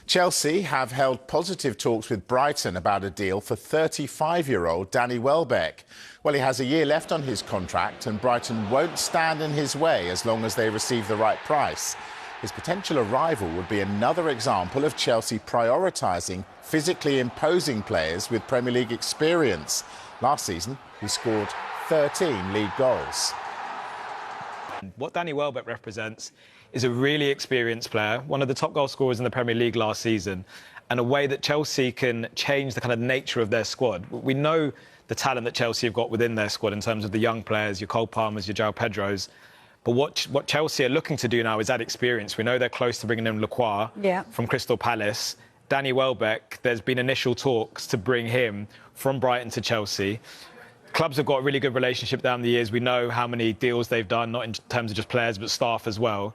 Chelsea have held positive talks with Brighton about a deal for 35-year-old Danny Welbeck. Well, he has a year left on his contract and Brighton won't stand in his way as long as they receive the right price. His potential arrival would be another example of Chelsea prioritising physically imposing players with Premier League experience. Last season, he scored 13 league goals. What Danny Welbeck represents is a really experienced player, one of the top goal scorers in the Premier League last season, and a way that Chelsea can change the kind of nature of their squad. We know the talent that Chelsea have got within their squad in terms of the young players, your Cole Palmers, your João Pedros. But what Chelsea are looking to do now is add experience. We know they're close to bringing in Lacroix from Crystal Palace. Danny Welbeck, there's been initial talks to bring him from Brighton to Chelsea. Clubs have got a really good relationship down the years. We know how many deals they've done, not in terms of just players, but staff as well.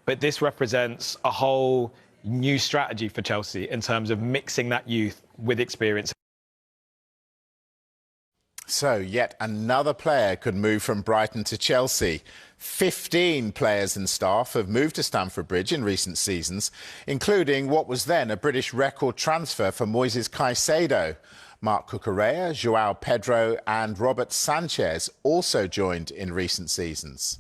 But this represents a whole new strategy for Chelsea in terms of mixing that youth with experience. So yet another player could move from Brighton to Chelsea. 15 players and staff have moved to Stamford Bridge in recent seasons, including what was then a British record transfer for Moises Caicedo. Marc Cucurella, João Pedro and Robert Sanchez also joined in recent seasons.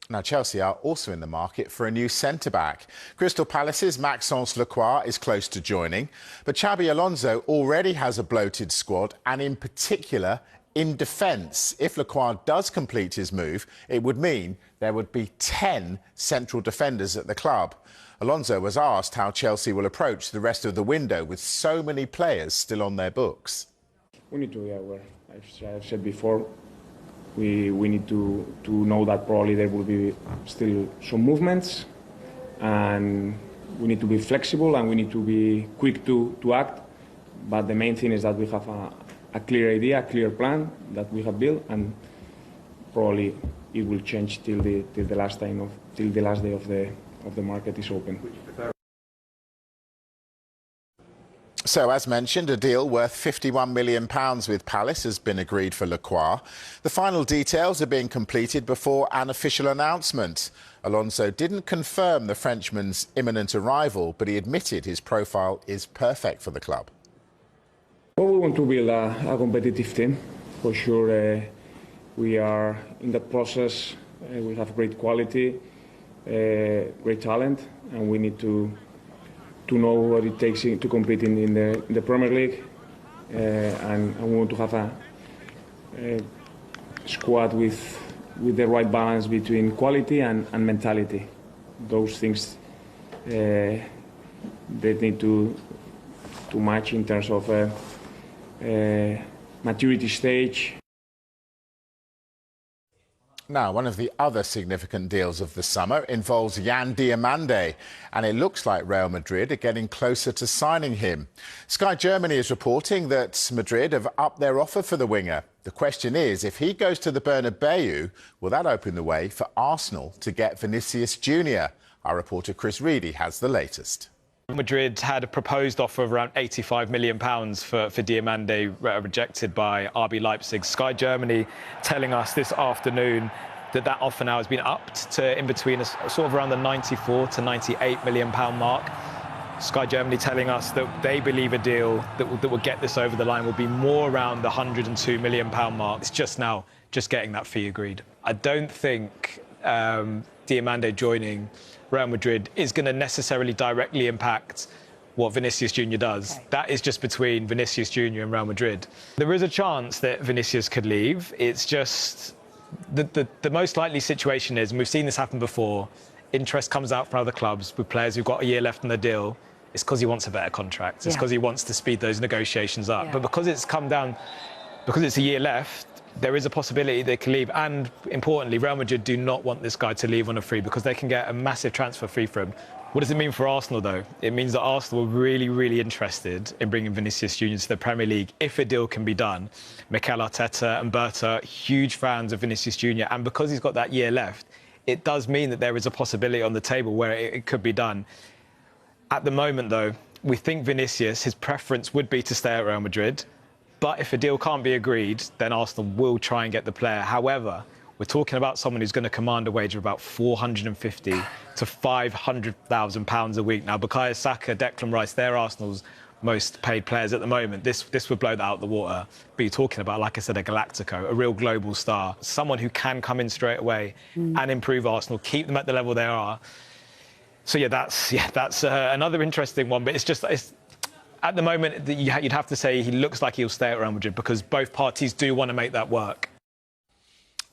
Now, Chelsea are also in the market for a new centre-back. Crystal Palace's Maxence Lacroix is close to joining, but Xabi Alonso already has a bloated squad, and in particular in defence. If Lacroix does complete his move, it would mean there would be 10 central defenders at the club. Alonso was asked how Chelsea will approach the rest of the window with so many players still on their books. We need to be aware. I've said before, we need to know that probably there will be still some movements, and we need to be flexible and we need to be quick to act. But the main thing is that we have a clear idea, a clear plan that we have built, and probably it will change till the last day of the market is open. So, as mentioned, a deal worth £51 million with Palace has been agreed for Lacroix. The final details are being completed before an official announcement. Alonso didn't confirm the Frenchman's imminent arrival, but he admitted his profile is perfect for the club. Well, we want to build a competitive team. For sure, we are in that process. We have great quality, great talent, and we need to know what it takes to compete in the Premier League, and we want to have a squad with the right balance between quality and mentality. Those things they need to match in terms of maturity stage. Now, one of the other significant deals of the summer involves Rodri Diomande, and it looks like Real Madrid are getting closer to signing him. Sky Germany is reporting that Madrid have upped their offer for the winger. The question is, if he goes to the Bernabeu, will that open the way for Arsenal to get Vinícius Jr.? Our reporter Chris Reedy has the latest. Madrid had a proposed offer of around £85 million for Diomande, rejected by RB Leipzig. Sky Germany telling us this afternoon that offer now has been upped to in between sort of around the £94 to £98 million mark. Sky Germany telling us that they believe a deal that will get this over the line will be more around the £102 million mark. It's just getting that fee agreed. I don't think Diomande joining Real Madrid is going to necessarily directly impact what Vinícius Jr. does. Okay. That is just between Vinícius Jr. and Real Madrid. There is a chance that Vinícius could leave. It's just the most likely situation is, and we've seen this happen before, interest comes out from other clubs with players who've got a year left on the deal. It's because he wants a better contract. It's because he wants to speed those negotiations up. But because it's come down, because it's a year left, there is a possibility they can leave. And importantly, Real Madrid do not want this guy to leave on a free because they can get a massive transfer fee for him. What does it mean for Arsenal, though? It means that Arsenal are really, really interested in bringing Vinícius Jr. to the Premier League if a deal can be done. Mikel Arteta and Berta, huge fans of Vinícius Jr. And because he's got that year left, it does mean that there is a possibility on the table where it could be done. At the moment, though, we think Vinícius, his preference would be to stay at Real Madrid. But if a deal can't be agreed, then Arsenal will try and get the player. However, We're talking about someone who's going to command a wage of about £450 to £500,000 a week. Now, Bukayo Saka, Declan Rice, they're Arsenal's most paid players at the moment. This would blow that out of the water. But you're talking about, like I said, a Galactico, a real global star, someone who can come in straight away and improve Arsenal, keep them at the level they are. So that's another interesting one. But it's at the moment you'd have to say he looks like he'll stay at Real Madrid because both parties do want to make that work.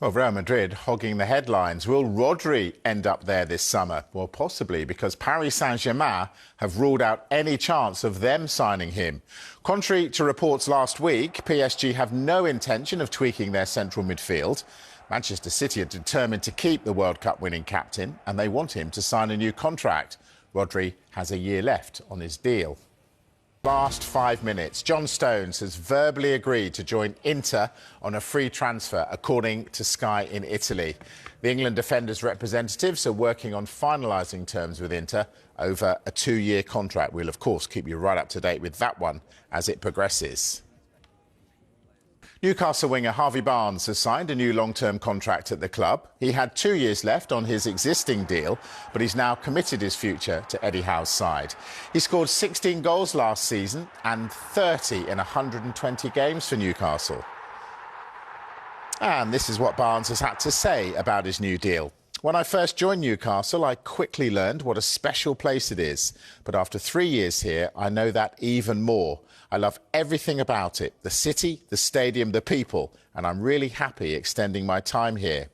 Well, Real Madrid hogging the headlines. Will Rodri end up there this summer? Well, possibly, because Paris Saint-Germain have ruled out any chance of them signing him. Contrary to reports last week, PSG have no intention of tweaking their central midfield. Manchester City are determined to keep the World Cup winning captain, and they want him to sign a new contract. Rodri has a year left on his deal. Last 5 minutes, John Stones has verbally agreed to join Inter on a free transfer, according to Sky in Italy. The England defender's representatives are working on finalising terms with Inter over a 2-year contract. We'll, of course, keep you right up to date with that one as it progresses. Newcastle winger Harvey Barnes has signed a new long-term contract at the club. He had 2 years left on his existing deal, but he's now committed his future to Eddie Howe's side. He scored 16 goals last season and 30 in 120 games for Newcastle. And this is what Barnes has had to say about his new deal. When I first joined Newcastle, I quickly learned what a special place it is. But after 3 years here, I know that even more. I love everything about it, the city, the stadium, the people, and I'm really happy extending my time here.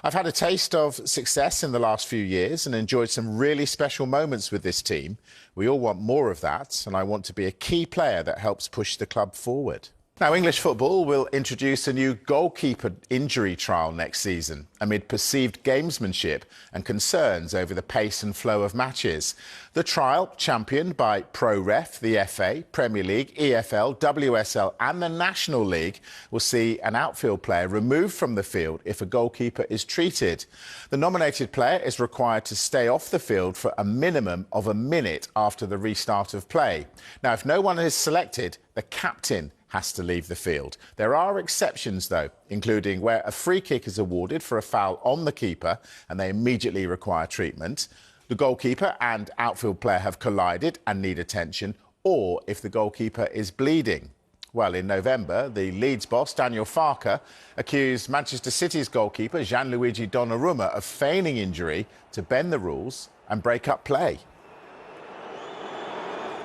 I've had a taste of success in the last few years and enjoyed some really special moments with this team. We all want more of that, and I want to be a key player that helps push the club forward. Now, English football will introduce a new goalkeeper injury trial next season amid perceived gamesmanship and concerns over the pace and flow of matches. The trial, championed by ProRef, the FA, Premier League, EFL, WSL and the National League, will see an outfield player removed from the field if a goalkeeper is treated. The nominated player is required to stay off the field for a minimum of a minute after the restart of play. Now, if no one is selected, the captain has to leave the field. There are exceptions, though, including where a free kick is awarded for a foul on the keeper and they immediately require treatment, the goalkeeper and outfield player have collided and need attention, or if the goalkeeper is bleeding. Well, in November, the Leeds boss, Daniel Farke, accused Manchester City's goalkeeper, Gianluigi Donnarumma, of feigning injury to bend the rules and break up play.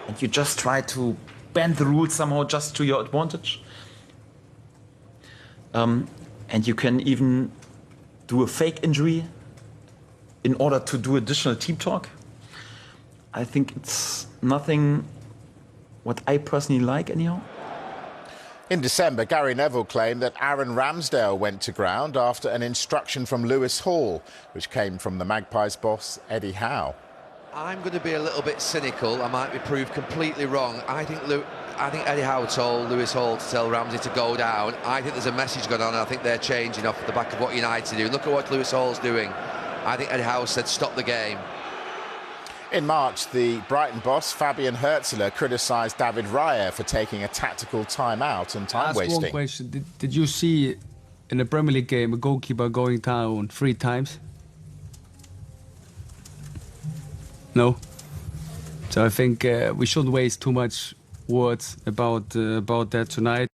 And you just try to bend the rules somehow just to your advantage. And you can even do a fake injury in order to do additional team talk. I think it's nothing what I personally like anyhow. In December, Gary Neville claimed that Aaron Ramsdale went to ground after an instruction from Lewis Hall, which came from the Magpies boss, Eddie Howe. I'm going to be a little bit cynical. I might be proved completely wrong. I think Eddie Howe told Lewis Hall to tell Ramsey to go down. I think there's a message going on, and I think they're changing off the back of what United do. Look at what Lewis Hall's doing. I think Eddie Howe said stop the game. In March, the Brighton boss, Fabian Hürzeler, criticised David Raya for taking a tactical time-out and time-wasting. One question. Did you see in a Premier League game a goalkeeper going down 3 times? No. So I think we shouldn't waste too much words about that tonight.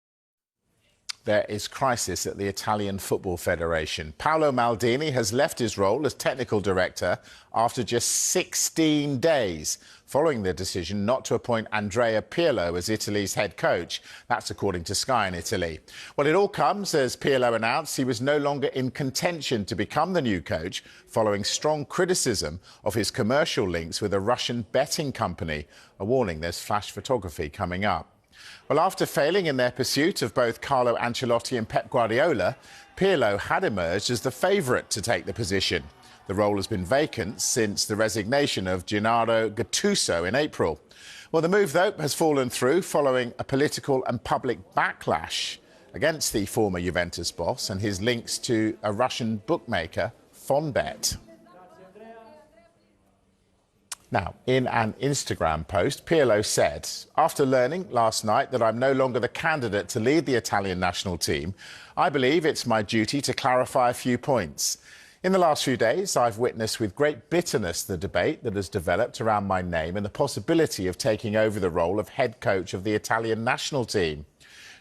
There is crisis at the Italian Football Federation. Paolo Maldini has left his role as technical director after just 16 days, following the decision not to appoint Andrea Pirlo as Italy's head coach. That's according to Sky in Italy. Well, it all comes as Pirlo announced he was no longer in contention to become the new coach, following strong criticism of his commercial links with a Russian betting company. A warning, there's flash photography coming up. Well, after failing in their pursuit of both Carlo Ancelotti and Pep Guardiola, Pirlo had emerged as the favourite to take the position. The role has been vacant since the resignation of Gennaro Gattuso in April. Well, the move, though, has fallen through following a political and public backlash against the former Juventus boss and his links to a Russian bookmaker, Fonbet. Now, in an Instagram post, Pirlo said, after learning last night that I'm no longer the candidate to lead the Italian national team, I believe it's my duty to clarify a few points. In the last few days, I've witnessed with great bitterness the debate that has developed around my name and the possibility of taking over the role of head coach of the Italian national team.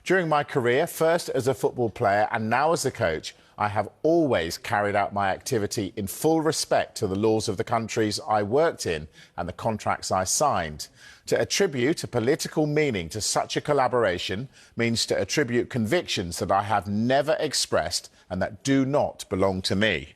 During my career, first as a football player and now as a coach, I have always carried out my activity in full respect to the laws of the countries I worked in and the contracts I signed. To attribute a political meaning to such a collaboration means to attribute convictions that I have never expressed and that do not belong to me.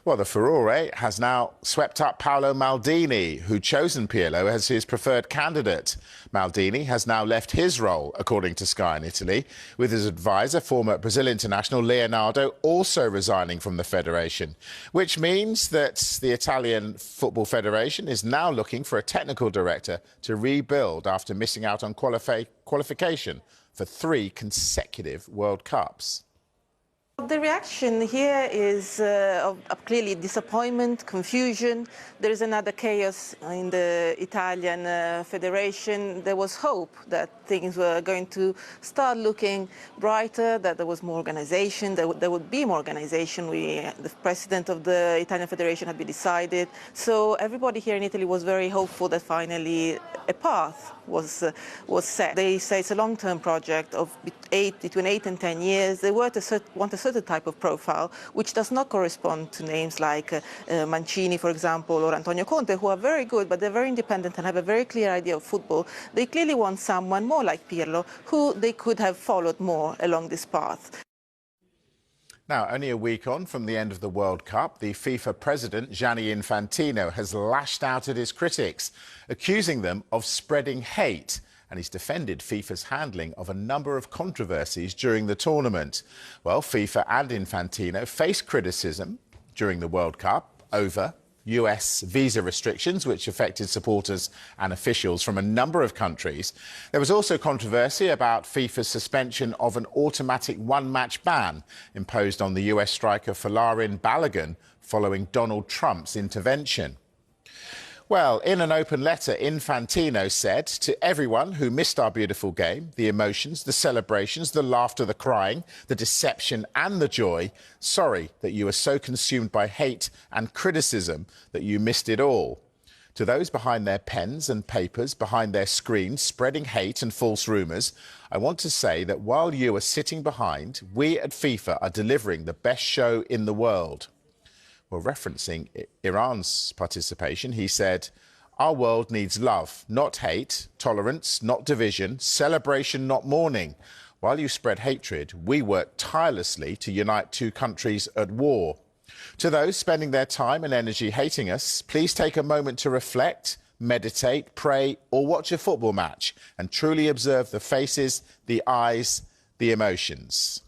Well, the Furore has now swept up Paolo Maldini, who'd chosen Pirlo as his preferred candidate. Maldini has now left his role, according to Sky in Italy, with his advisor, former Brazil international Leonardo, also resigning from the federation, which means that the Italian Football Federation is now looking for a technical director to rebuild after missing out on qualification for 3 consecutive World Cups. The reaction here is of clearly disappointment, confusion. There is another chaos in the Italian Federation. There was hope that things were going to start looking brighter, that there was more organization, there would be more organization. The president of the Italian Federation had been decided. So everybody here in Italy was very hopeful that finally a path was set. They say it's a long-term project of between 8 and 10 years. They want a certain type of profile, which does not correspond to names like Mancini, for example, or Antonio Conte, who are very good, but they're very independent and have a very clear idea of football. They clearly want someone more like Pirlo, who they could have followed more along this path. Now, only a week on from the end of the World Cup, the FIFA president, Gianni Infantino, has lashed out at his critics, accusing them of spreading hate. And he's defended FIFA's handling of a number of controversies during the tournament. Well, FIFA and Infantino faced criticism during the World Cup over US visa restrictions, which affected supporters and officials from a number of countries. There was also controversy about FIFA's suspension of an automatic one-match ban imposed on the US striker Folarin Balogun following Donald Trump's intervention. Well, in an open letter, Infantino said to everyone who missed our beautiful game, the emotions, the celebrations, the laughter, the crying, the deception and the joy, sorry that you were so consumed by hate and criticism that you missed it all. To those behind their pens and papers, behind their screens, spreading hate and false rumours, I want to say that while you are sitting behind, we at FIFA are delivering the best show in the world. Well, referencing Iran's participation, he said, our world needs love, not hate, tolerance, not division, celebration, not mourning. While you spread hatred, we work tirelessly to unite 2 countries at war. To those spending their time and energy hating us, please take a moment to reflect, meditate, pray, or watch a football match and truly observe the faces, the eyes, the emotions.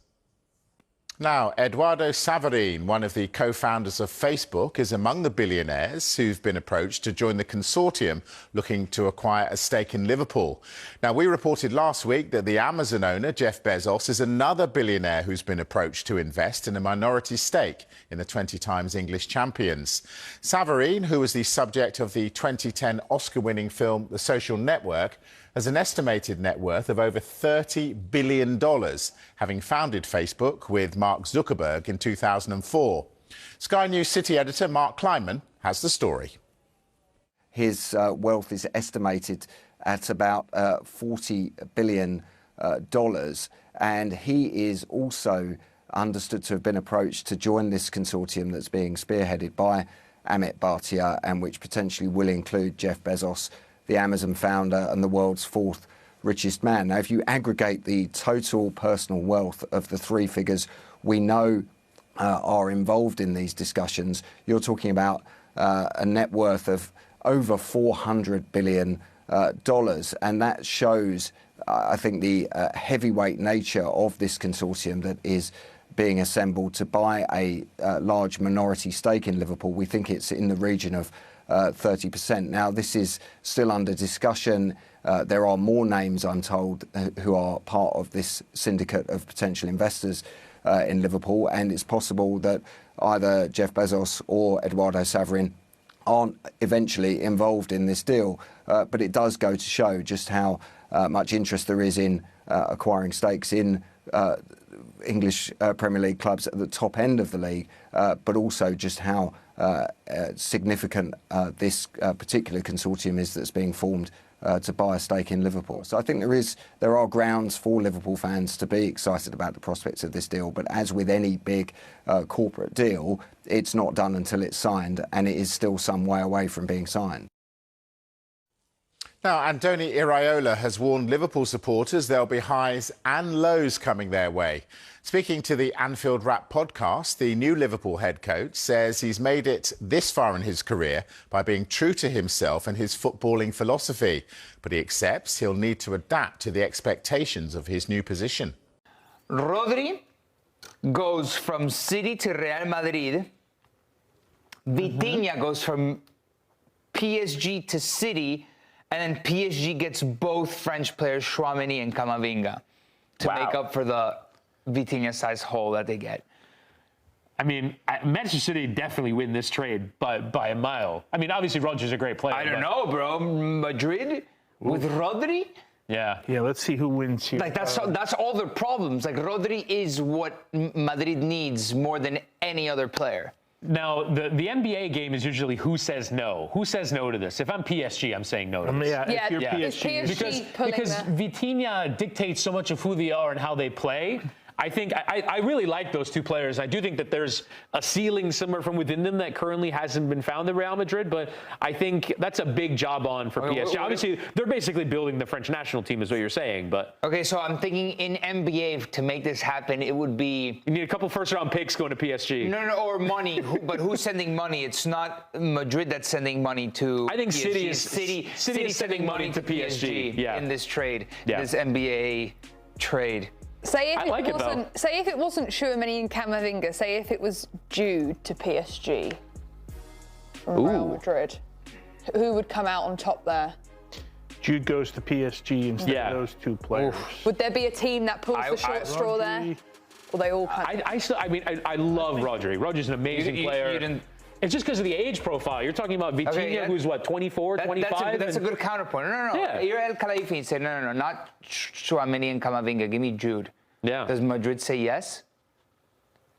Now, Eduardo Savarino, one of the co-founders of Facebook, is among the billionaires who've been approached to join the consortium looking to acquire a stake in Liverpool. Now, we reported last week that the Amazon owner, Jeff Bezos, is another billionaire who's been approached to invest in a minority stake in the 20 times English champions. Savarino, who was the subject of the 2010 Oscar-winning film The Social Network, has an estimated net worth of over $30 billion, having founded Facebook with Mark Zuckerberg in 2004. Sky News City editor Mark Kleinman has the story. His wealth is estimated at about $40 billion, and he is also understood to have been approached to join this consortium that's being spearheaded by Amit Bhatia and which potentially will include Jeff Bezos, the Amazon founder and the world's 4th richest man. Now, if you aggregate the total personal wealth of the 3 figures we know are involved in these discussions, you're talking about a net worth of over $400 billion. And that shows, I think, the heavyweight nature of this consortium that is being assembled to buy a large minority stake in Liverpool. We think it's in the region of 30%. Now, this is still under discussion. There are more names, I'm told, who are part of this syndicate of potential investors in Liverpool, and it's possible that either Jeff Bezos or Eduardo Savarino aren't eventually involved in this deal. But it does go to show just how much interest there is in acquiring stakes in English Premier League clubs at the top end of the league, but also just how significant this particular consortium is that's being formed to buy a stake in Liverpool. So I think there are grounds for Liverpool fans to be excited about the prospects of this deal. But as with any big corporate deal, it's not done until it's signed, and it is still some way away from being signed. Now, Andoni Iraola has warned Liverpool supporters there'll be highs and lows coming their way. Speaking to the Anfield Wrap podcast, the new Liverpool head coach says he's made it this far in his career by being true to himself and his footballing philosophy. But he accepts he'll need to adapt to the expectations of his new position. Rodri goes from City to Real Madrid. Vitinha goes from PSG to City. And then PSG gets both French players, Tchouaméni and Camavinga, to make up for the Vitinha-sized hole that they get. I mean, Manchester City definitely win this trade by a mile. I mean, obviously, Rodri's a great player. I don't know, bro. Madrid with Rodri? Yeah. Yeah, let's see who wins here. Like, that's all their problems. Like, Rodri is what Madrid needs more than any other player. Now, the NBA game is usually who says no. Who says no to this? If I'm PSG, I'm saying no to this. If you're PSG. Because Vitinha dictates so much of who they are and how they play. I think I really like those two players. I do think that there's a ceiling somewhere from within them that currently hasn't been found in Real Madrid, but I think that's a big job on for PSG. Obviously, they're basically building the French national team is what you're saying, but... Okay, so I'm thinking in NBA, to make this happen, it would be... You need a couple first-round picks going to PSG. No, or money. But who's sending money? It's not Madrid that's sending money to I think PSG. City is sending money to PSG in this trade, this NBA trade. Say if it wasn't Tchouaméni and Camavinga, say if it was Jude to PSG from Real Madrid, who would come out on top there? Jude goes to PSG instead of those two players. Would there be a team that pulls the short straw there? Or they all kind of... I love Rodri. Rodri's an amazing player. It's just because of the age profile. You're talking about Vitinha, who's what, 24, 25? That's a good counterpoint. No. Yeah. You're El Khalifi said, no, not Tchouaméni and Camavinga. Give me Jude. Yeah. Does Madrid say yes?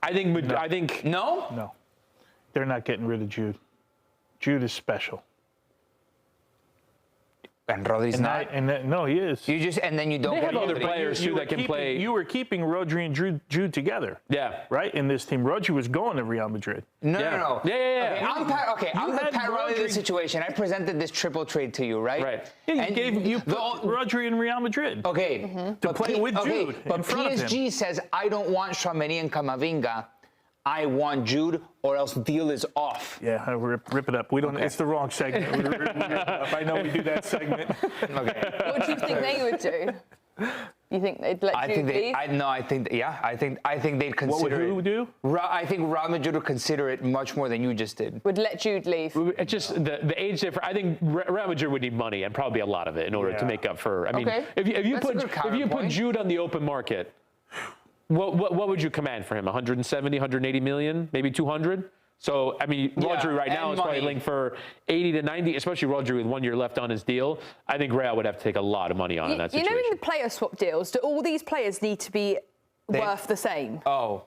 I think No? No. They're not getting rid of Jude. Jude is special. And Rodri's not. No, he is. And then you don't. They have other players too that can play. You were keeping Rodri and Jude together. Yeah. Right in this team, Rodri was going to Real Madrid. No. Yeah. I'm the Pat Riley of the situation. I presented this triple trade to you, right? Right. Yeah, you put Rodri in Real Madrid. Okay. To play with Jude. But PSG says I don't want Tchouaméni and Camavinga. I want Jude, or else deal is off. Yeah, rip it up. We don't. Okay. It's the wrong segment. Rip it up. I know we do that segment. Okay. What do you think they would do? You think they'd let Jude leave? I think they'd consider it. What would who do? I think Real Madrid would consider it much more than you just did. Would let Jude leave. It's just the age difference. I think Real Madrid would need money and probably a lot of it in order to make up for. I mean, if you put Jude on the open market. What would you command for him? 170, 180 million, maybe 200? So, I mean, Rodri right now is probably linked for 80 to 90, especially Rodri with 1 year left on his deal. I think Real would have to take a lot of money on in that situation. You know, in the player swap deals, do all these players need to be worth the same? Oh.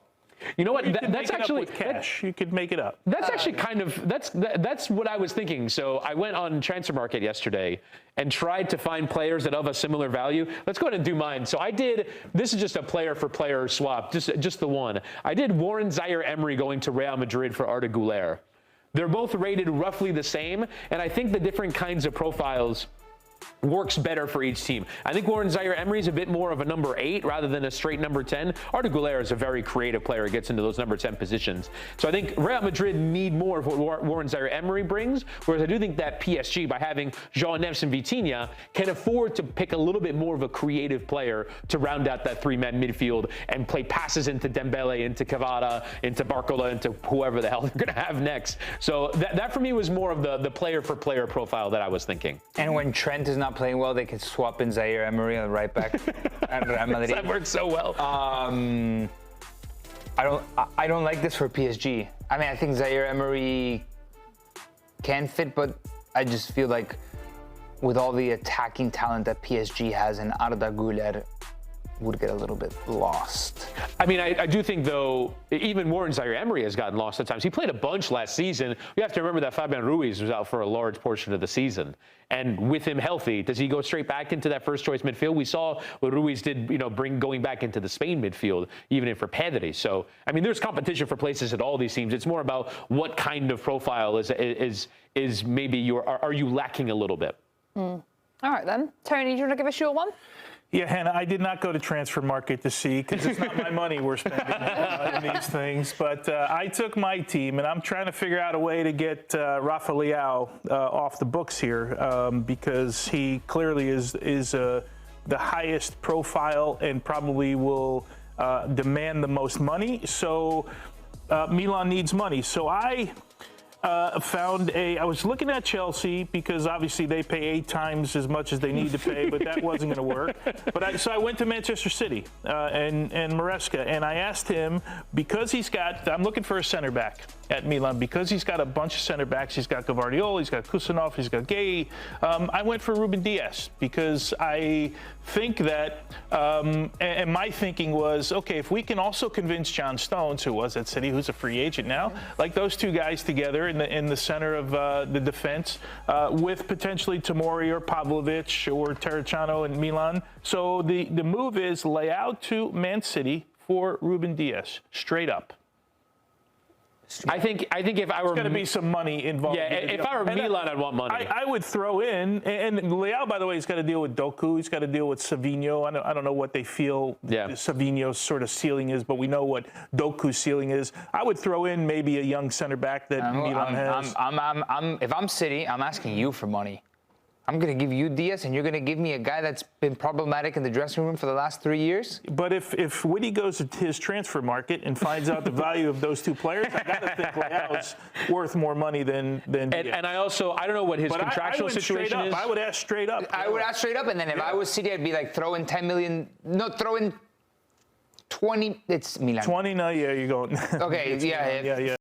You know what? That's actually with cash. You could make it up. That's actually kind of that's what I was thinking. So I went on Transfer Market yesterday and tried to find players that have a similar value. Let's go ahead and do mine. So I did. This is just a player for player swap, just the one. I did Warren Zaire-Emery going to Real Madrid for Arda Güler. They're both rated roughly the same, and I think the different kinds of profiles works better for each team. I think Warren Zaire-Emery is a bit more of a number 8 rather than a straight number 10. Arda Güler is a very creative player who gets into those number 10 positions. So I think Real Madrid need more of what Warren Zaire-Emery brings, whereas I do think that PSG, by having Jean Neves and Vitinha, can afford to pick a little bit more of a creative player to round out that three-man midfield and play passes into Dembele, into Cavada, into Barcola, into whoever the hell they're going to have next. So that for me was more of the player-for-player profile that I was thinking. And when Trent is not playing well, they can swap in Zaire-Emery on right back at Real Madrid. That works so well. I don't like this for PSG. I mean, I think Zaire-Emery can fit, but I just feel like with all the attacking talent that PSG has, and Arda Güler would get a little bit lost. I mean, I do think, though, even Warren Zaire-Emery has gotten lost at times. He played a bunch last season. You have to remember that Fabian Ruiz was out for a large portion of the season. And with him healthy, does he go straight back into that first-choice midfield? We saw what Ruiz did, going back into the Spain midfield, even in for Pedri. So, I mean, there's competition for places at all these teams. It's more about what kind of profile is maybe are you lacking a little bit? All right, then. Tony, do you want to give us your one? Yeah, Hannah, I did not go to Transfer Market to see, because it's not my money we're spending in these things. But I took my team, and I'm trying to figure out a way to get Rafa Leao off the books here, because he clearly is the highest profile and probably will demand the most money. So Milan needs money. So I I was looking at Chelsea, because obviously they pay 8 times as much as they need to pay, but that wasn't going to work. So I went to Manchester City and Maresca, and I asked him, because I'm looking for a center back at Milan, because he's got a bunch of center backs. He's got Gvardiol, he's got Kusanov, he's got Gay. I went for Ruben Dias, because I think that, and my thinking was, okay, if we can also convince John Stones, who was at City, who's a free agent now, like those two guys together in the center of the defense, with potentially Tomori or Pavlovic or Terracciano in Milan. So the move is Leao to Man City for Ruben Dias, straight up. I think if I were... There's going to be some money involved. Yeah, if I were Milan, I'd want money. I would throw in, and Leao, by the way, he's got to deal with Doku. He's got to deal with Savinho. I don't know what they feel Savinho's sort of ceiling is, but we know what Doku's ceiling is. I would throw in maybe a young center back that Milan has. If I'm City, I'm asking you for money. I'm going to give you Diaz, and you're going to give me a guy that's been problematic in the dressing room for the last 3 years? But if Woody goes to his transfer market and finds out the value of those two players, I got to think Leao's worth more money than Diaz. And I don't know what his contractual situation is. I would ask straight up. I would ask straight up, and then if I was City, I'd be like, throw in 10 million. No, throw in 20. It's Milan. 20, no, yeah, you're going. Okay, yeah.